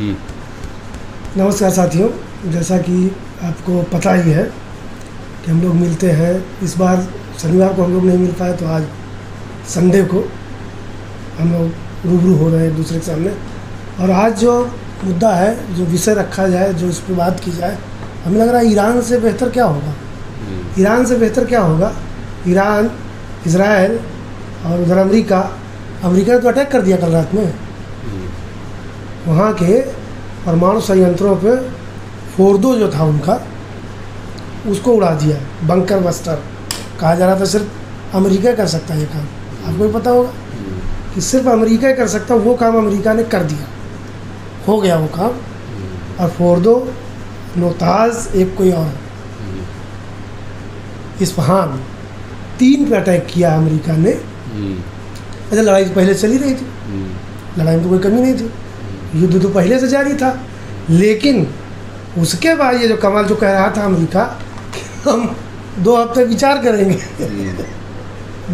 हम्म। नमस्कार साथियों, जैसा कि आपको पता ही है कि हम लोग मिलते हैं। इस बार शनिवार को हम लोग नहीं मिल पाए, तो आज संडे को हम लोग रूबरू हो रहे हैं एक दूसरे के सामने। और आज जो मुद्दा है, जो विषय रखा जाए, जो इस पर बात की जाए, हमें लग रहा है ईरान से बेहतर क्या होगा। ईरान से बेहतर क्या होगा। ईरान, इजराइल और उधर अमेरिका ने तो अटैक कर दिया कल रात में। वहाँ के परमाणु संयंत्रों पे फोर्दो जो था उनका, उसको उड़ा दिया। बंकर बस्टर कहा जा रहा था, सिर्फ अमेरिका कर सकता है ये काम। आपको भी पता होगा कि सिर्फ अमेरिका कर सकता, वो काम अमेरिका ने कर दिया, हो गया वो काम। और फोर्दो, नोताज, एक कोई और इस्फहान, 3 पे अटैक किया अमेरिका ने। अच्छा, लड़ाई तो पहले चली रही थी, लड़ाई में तो कोई कमी नहीं थी, युद्ध तो पहले से जारी था। लेकिन उसके बाद ये जो कमाल जो कह रहा था अमेरिका कि हम 2 हफ्ते विचार करेंगे।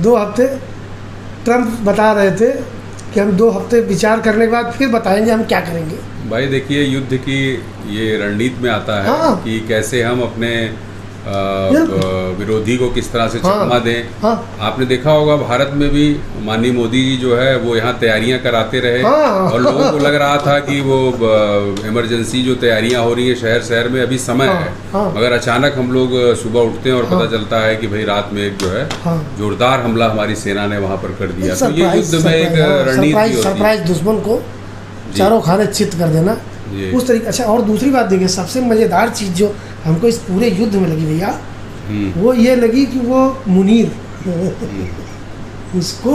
2 हफ्ते ट्रंप बता रहे थे कि हम 2 हफ्ते विचार करने के बाद फिर बताएंगे हम क्या करेंगे। भाई देखिए, युद्ध की ये रणनीति में आता है हाँ। कि कैसे हम अपने विरोधी को किस तरह से चकमा दें। हाँ। आपने देखा होगा भारत में भी माननीय मोदी जी जो है वो यहाँ तैयारियां कराते रहे। हाँ। और लोगों को लग रहा था कि वो इमरजेंसी जो तैयारियां हो रही है शहर शहर में अभी समय है। हाँ। मगर अचानक हम लोग सुबह उठते हैं और पता चलता है कि भाई रात में एक जो है जोरदार हमला हमारी सेना ने वहाँ पर कर दिया। तो ये युद्ध में एक रणनीति सरप्राइज दुश्मन को चारों खाने चित कर देना, उस तरीके। अच्छा, और दूसरी बात देखिए, सबसे मज़ेदार चीज़ जो हमको इस पूरे युद्ध में लगी भैया, वो ये लगी कि वो मुनीर उसको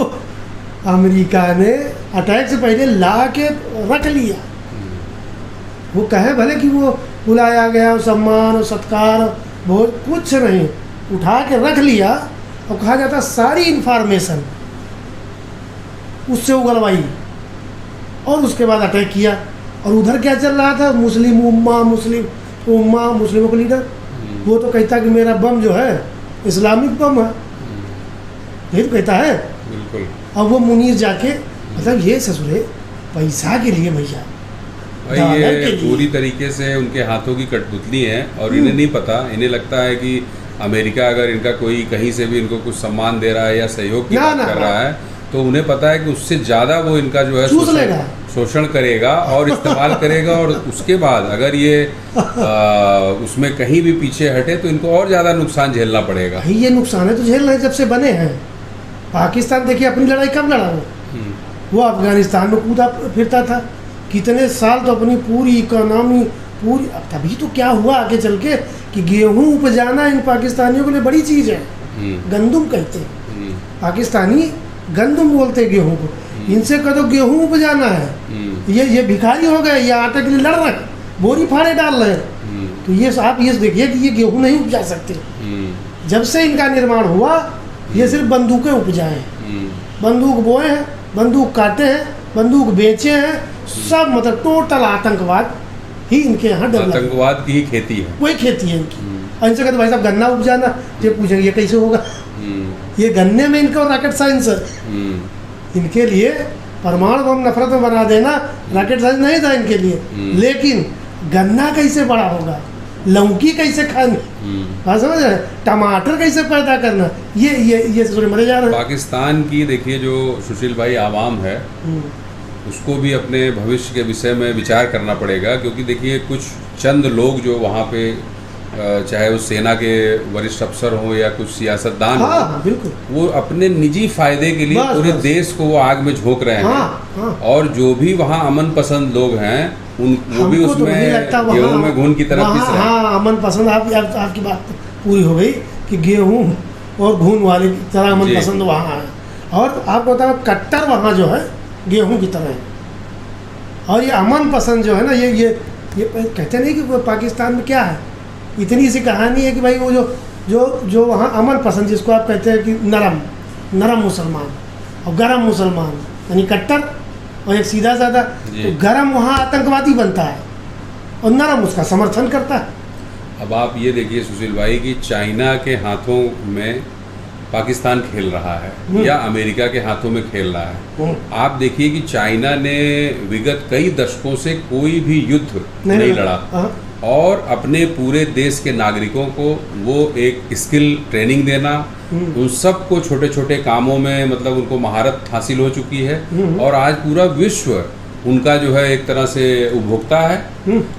अमेरिका ने अटैक से पहले ला के रख लिया। वो कहे भले कि वो बुलाया गया, सम्मान और सत्कार बहुत कुछ नहीं, उठा के रख लिया। और कहा जाता सारी इंफॉर्मेशन उससे उगलवाई और उसके बाद अटैक किया। और उधर क्या चल रहा था, मुस्लिम उम्मा, मुस्लिमों का लीडर, वो तो कहता कि मेरा बम जो है इस्लामिक बम है, ये तो कहता है। बिल्कुल। अब वो मुनीर जाके, मतलब ये ससुरे पैसा के लिए भैया, भाई ये पूरी तरीके से उनके हाथों की कठपुतली है। और इन्हें नहीं पता, इन्हें लगता है कि अमेरिका अगर इनका कोई कहीं से भी इनको कुछ सम्मान दे रहा है या सहयोग की बात कर रहा है, तो उन्हें पता है कि उससे ज़्यादा वो इनका जो है शोषण करेगा और इस्तेमाल करेगा। और उसके बाद अगर ये उसमें कहीं भी पीछे हटे तो इनको और ज़्यादा नुकसान झेलना पड़ेगा। ये नुकसान है तो झेल रहे जब से बने हैं। पाकिस्तान देखिए अपनी लड़ाई कब लड़ा, वो अफगानिस्तान में कूदा फिरता था कितने साल, तो अपनी पूरी इकोनॉमी पूरी। अब तभी तो क्या हुआ आगे चल के कि गेहूँ उपजाना इन पाकिस्तानियों के लिए बड़ी चीज़ है। गंदुम कहते हैं पाकिस्तानी, गंदुम बोलते हैं गेहूँ को। इनसे कदो गेहूँ उपजाना है, ये भिखारी हो गए, ये आटे के लिए लड़ रहे हैं, बोरी फाड़े डाल रहे हैं। तो ये आप ये देखिए कि ये गेहूँ नहीं उपजा सकते। जब से इनका निर्माण हुआ, ये सिर्फ बंदूकें उपजाए, बंदूक बोए हैं, बंदूक काटे हैं, बंदूक बेचे हैं, सब मतलब टोटल आतंकवाद ही इनके यहाँ डेवलप, आतंकवाद की ही खेती है, वही खेती है इनकी। और इनसे कहते भाई साहब गन्ना उपजाना, ये पूछेंगे ये कैसे होगा। ये गन्ने में इनका रॉकेट साइंस है। इनके लिए परमाणु बम नफरत में बना देना रॉकेट साइंस नहीं था इनके लिए। लेकिन गन्ना कैसे बड़ा होगा, लौकी कैसे खानी, बात समझ रहे, टमाटर कैसे पैदा करना, ये थोड़े मरे जा रहे हैं। पाकिस्तान की देखिए जो सुशील भाई आवाम है, उसको भी अपने भविष्य के विषय में विचार करना पड़ेगा। क्योंकि देखिए कुछ चंद लोग जो वहाँ पे, चाहे वो सेना के वरिष्ठ अफसर हो या कुछ सियासतदान हो, बिल्कुल, वो अपने निजी फायदे के लिए पूरे देश को वो आग में झोंक रहे हैं। और जो भी वहाँ अमन पसंद लोग हैं वो भी उसमें गेहूं में घुन की तरह पिस रहे हैं। हाँ, अमन पसंद, आपकी बात पूरी हो गई कि गेहूं और घुन वाले की तरह अमन पसंद वहाँ है। और आपको बताओ कट्टर वहाँ जो है गेहूं की तरह है। और ये अमन पसंद जो है ना, ये कहते नहीं कि पाकिस्तान में क्या है, इतनी सी कहानी है कि भाई वो जो वहाँ अमन पसंद, जिसको आप कहते हैं कि नरम मुसलमान और गरम मुसलमान, यानी कट्टर और एक सीधा साधा। तो गरम वहाँ आतंकवादी बनता है और नरम उसका समर्थन करता है। अब आप ये देखिए सुशील भाई कि चाइना के हाथों में पाकिस्तान खेल रहा है या अमेरिका के हाथों में खेल रहा है। आप देखिए कि चाइना ने विगत कई दशकों से कोई भी युद्ध नहीं लड़ा और अपने पूरे देश के नागरिकों को वो एक स्किल ट्रेनिंग देना, उन सबको छोटे छोटे कामों में मतलब उनको महारत हासिल हो चुकी है और आज पूरा विश्व उनका जो है एक तरह से उपभोक्ता है।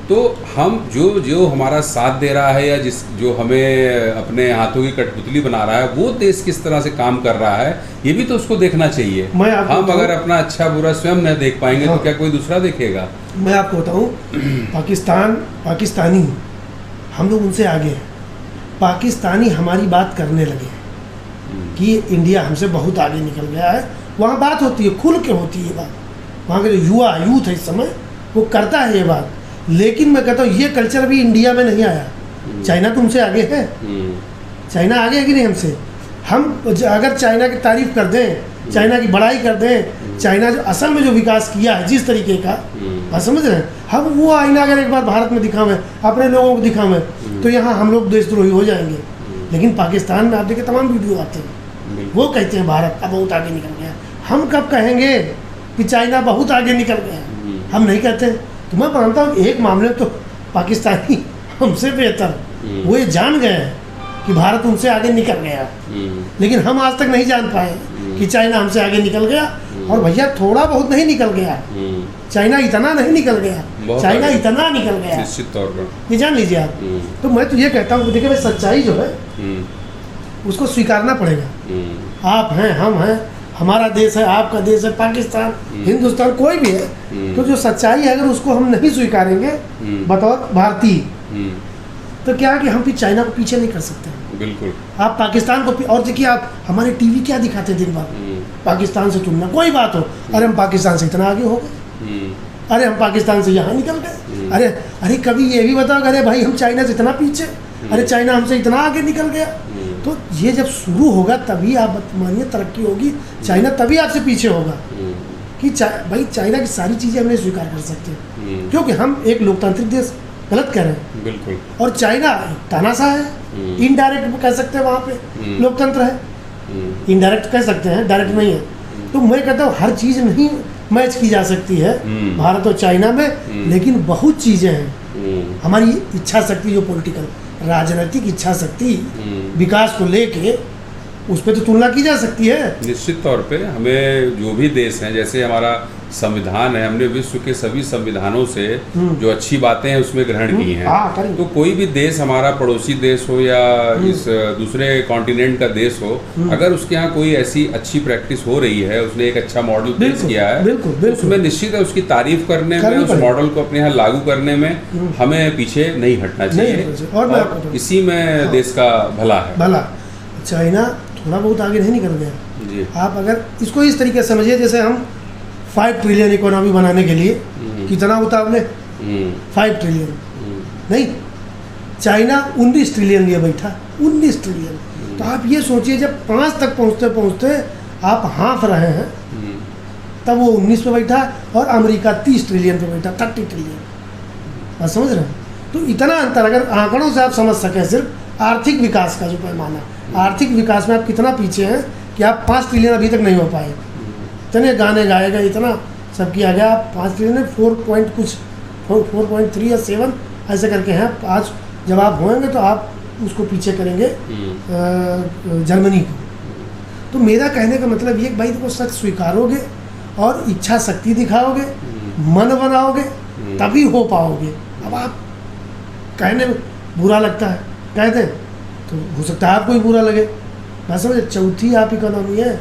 तो हम जो हमारा साथ दे रहा है या जो हमें अपने हाथों की कठपुतली बना रहा है वो देश किस तरह से काम कर रहा है ये भी तो उसको देखना चाहिए। हम अगर अपना अच्छा बुरा स्वयं न देख पाएंगे तो क्या कोई दूसरा देखेगा? मैं आपको बताऊं, पाकिस्तानी हम लोग उनसे आगे हैं। पाकिस्तानी हमारी बात करने लगे हैं कि इंडिया हमसे बहुत आगे निकल गया है। वहाँ बात होती है, खुल के होती है बात। वहाँ के जो यूथ है इस समय वो करता है ये बात। लेकिन मैं कहता हूँ ये कल्चर अभी इंडिया में नहीं आया। चाइना तुमसे आगे है, चाइना आगे है कि नहीं हमसे? हम अगर चाइना की तारीफ कर दें, चाइना की बड़ाई कर दें, चाइना जो असल में जो विकास किया है जिस तरीके का, आप समझ रहे हैं, हम वो आईना अगर एक बार भारत में दिखावें, अपने लोगों को दिखावें तो यहाँ हम लोग देशद्रोही हो जाएंगे। लेकिन पाकिस्तान में आप देखिए तमाम वीडियो आते हैं, वो कहते हैं भारत अब बहुत आगे निकल गया। हम कब कहेंगे कि चाइना बहुत आगे निकल गया? हम नहीं कहते। तो मैं मानता हूँ एक मामले तो पाकिस्तानी हमसे बेहतर, वो ये जान गए हैं कि भारत उनसे आगे निकल गया। लेकिन हम आज तक नहीं जान पाए कि चाइना हमसे आगे निकल गया। और भैया थोड़ा बहुत नहीं निकल गया, चाइना इतना नहीं निकल गया, चाइना इतना निकल गया, निश्चित तौर पर ये जान लीजिए आप। तो मैं तो ये कहता हूँ, देखिए भाई सच्चाई जो है उसको स्वीकारना पड़ेगा। आप हैं, हम हैं, हमारा देश है, आपका देश है, पाकिस्तान, हिंदुस्तान, कोई भी है। तो जो सच्चाई है अगर उसको हम नहीं स्वीकारेंगे बतौर भारतीय, तो क्या है कि हम भी चाइना को पीछे नहीं कर सकते। बिल्कुल। आप पाकिस्तान को, और देखिए आप हमारे टीवी क्या दिखाते दिन भर, पाकिस्तान से तुलना, कोई बात हो, अरे हम पाकिस्तान से इतना आगे हो गए, अरे हम पाकिस्तान से यहाँ निकल गए, अरे कभी ये भी बताओ, अरे भाई हम चाइना से इतना पीछे, अरे चाइना हमसे इतना आगे निकल गया। तो ये जब शुरू होगा तभी आप मानिए तरक्की होगी, चाइना तभी आपसे पीछे होगा कि भाई चाइना की सारी चीज़ें हम नहीं स्वीकार कर सकते क्योंकि हम एक लोकतांत्रिक देश, गलत कह रहे हैं। बिल्कुल। और चाइना तानाशाह है, इनडायरेक्ट कह सकते हैं, वहाँ पे लोकतंत्र है, इनडायरेक्ट कह सकते हैं, डायरेक्ट नहीं है। तो मैं कहता हूँ हर चीज़ नहीं मैच की जा सकती है भारत और चाइना में, लेकिन बहुत चीज़ें हैं। हमारी इच्छा शक्ति जो पॉलिटिकल राजनीतिक इच्छा शक्ति विकास को लेके उस पर तो तुलना की जा सकती है। निश्चित तौर पे हमें जो भी देश हैं, जैसे हमारा संविधान है, हमने विश्व के सभी संविधानों से जो अच्छी बातें हैं उसमें ग्रहण की हैं। तो कोई भी देश, हमारा पड़ोसी देश हो या इस दूसरे कॉन्टिनेंट का देश हो, अगर उसके यहाँ कोई ऐसी अच्छी प्रैक्टिस हो रही है, उसने एक अच्छा मॉडल पेश किया है, उसमें निश्चित है उसकी तारीफ करने में, उस मॉडल को अपने यहाँ लागू करने में हमें पीछे नहीं हटना चाहिए। और इसी में देश का भला है। भला चाइना थोड़ा बहुत आगे नहीं निकल गया जी। आप अगर इसको इस तरीके से समझिए, जैसे हम 5 ट्रिलियन इकोनॉमी बनाने के लिए कितना उतावले, 5 ट्रिलियन नहीं, चाइना 19 ट्रिलियन लिए बैठा, 19 ट्रिलियन। तो आप ये सोचिए जब 5 तक पहुँचते पहुँचते आप हाँफ रहे हैं, तब वो 19 पे बैठा और अमेरिका 30 ट्रिलियन पे बैठा, 30 ट्रिलियन। आप समझ रहे हैं? तो इतना अंतर अगर आंकड़ों से आप समझ सकें, सिर्फ आर्थिक विकास का जो पैमाना, आर्थिक विकास में आप कितना पीछे हैं कि आप 5 ट्रिलियन अभी तक नहीं हो पाए। इतने गाने गाए गए, इतना सब किया गया, आप 5 ट्रिलियन 4.3 या 7 ऐसे करके हैं। आज जब आप होंगे तो आप उसको पीछे करेंगे जर्मनी को। तो मेरा कहने का मतलब ये भाई को सच स्वीकारोगे और इच्छा शक्ति दिखाओगे, मन बनाओगे, तभी हो पाओगे। अब आप कहने में बुरा लगता है, कह दें तो हो सकता है आपको ही बुरा लगे। मैं समझे, चौथी आप इकोनॉमी है,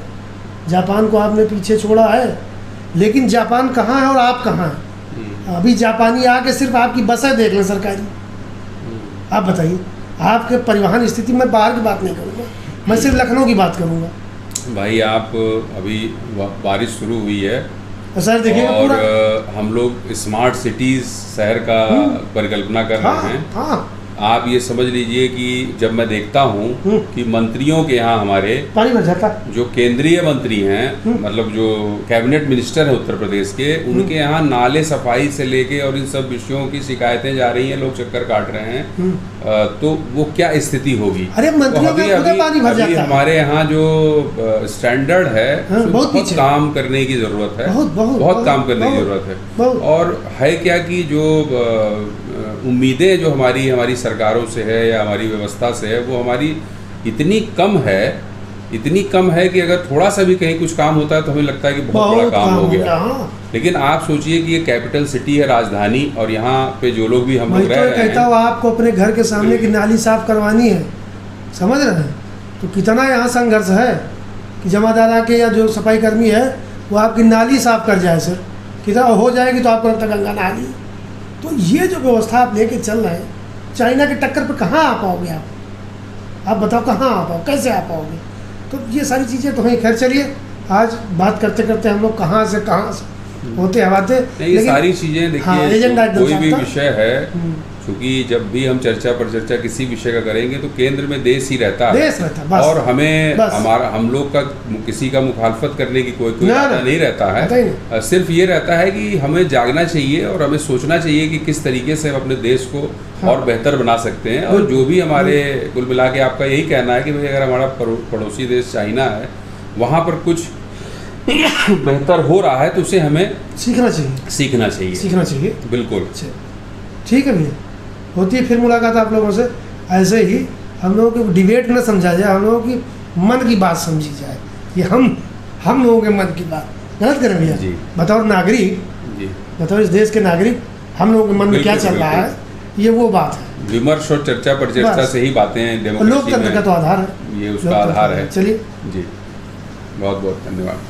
जापान को आपने पीछे छोड़ा है, लेकिन जापान कहाँ है और आप कहाँ हैं? अभी जापानी आके सिर्फ आपकी बसें देख लें सरकारी। आप बताइए, आपके परिवहन स्थिति में बाहर की बात नहीं करूँगा, मैं सिर्फ लखनऊ की बात करूँगा। भाई आप अभी बारिश शुरू हुई है सर, देखिए और हम लोग स्मार्ट सिटीज़ शहर का परिकल्पना कर रहे हैं। आप ये समझ लीजिए कि जब मैं देखता हूँ कि मंत्रियों के यहाँ हमारे पानी भर जाता, जो केंद्रीय मंत्री हैं, मतलब जो कैबिनेट मिनिस्टर हैं उत्तर प्रदेश के, उनके यहाँ नाले सफाई से लेके और इन सब विषयों की शिकायतें जा रही हैं, लोग चक्कर काट रहे हैं, तो वो क्या स्थिति होगी। अरे मंत्रियों के खुद पानी भर जाता है। हमारे यहाँ जो स्टैंडर्ड है बहुत काम करने की जरूरत है, बहुत काम करने की जरूरत है। और है क्या कि जो उम्मीदें जो हमारी सरकारों से है या हमारी व्यवस्था से है, वो हमारी इतनी कम है कि अगर थोड़ा सा भी कहीं कुछ काम होता है तो हमें लगता है कि बहुत बड़ा काम हो गया। लेकिन आप सोचिए कि ये कैपिटल सिटी है, राजधानी, और यहाँ पे जो लोग भी हम लोग रह रहे हैं, कहता हूँ आपको अपने घर के सामने की नाली साफ करवानी है, समझ रहे हैं, तो कितना यहाँ संघर्ष है कि जमादार आके या जो सफाई कर्मी है वो आपकी नाली साफ कर जाए। सर कितना हो जाएगी तो आपको लगता गंगा नाली। तो ये जो व्यवस्था आप लेके चल रहे हैं, चाइना के टक्कर पर कहाँ आ पाओगे आप बताओ, कहाँ आ पाओ, कैसे आ पाओगे। तो ये सारी चीज़ें तो हैं। खैर चलिए, आज बात करते करते हम लोग कहाँ से होते हवाते, ये सारी चीज़ें देखिए, कोई भी विषय है, क्योंकि जब भी हम चर्चा पर चर्चा किसी विषय का करेंगे तो केंद्र में देश ही रहता है, बस। और हमें हम लोग का किसी का मुखालफत करने की कोई नहीं रहता है। सिर्फ ये रहता है कि हमें जागना चाहिए और हमें सोचना चाहिए कि किस तरीके से हम अपने देश को और बेहतर बना सकते हैं। और जो भी हमारे कुल मिला के आपका यही कहना है कि भाई अगर हमारा पड़ोसी देश चाइना है, वहाँ पर कुछ बेहतर हो रहा है तो उसे हमें सीखना चाहिए। बिल्कुल ठीक है भैया, होती है फिर मुलाकात आप लोगों से। ऐसे ही हम लोगों को डिबेट न समझा जाए, हम लोगों की मन की बात समझी जाए, ये हम लोगों के मन की बात गलत करें भैया। बताओ नागरिक, बताओ इस देश के नागरिक, हम लोगों के मन में क्या चल रहा है, ये वो बात है। विमर्श और चर्चा पर चर्चा से ही बातें लोकतंत्र का तो आधार है, ये उसका आधार है। चलिए जी, बहुत बहुत धन्यवाद।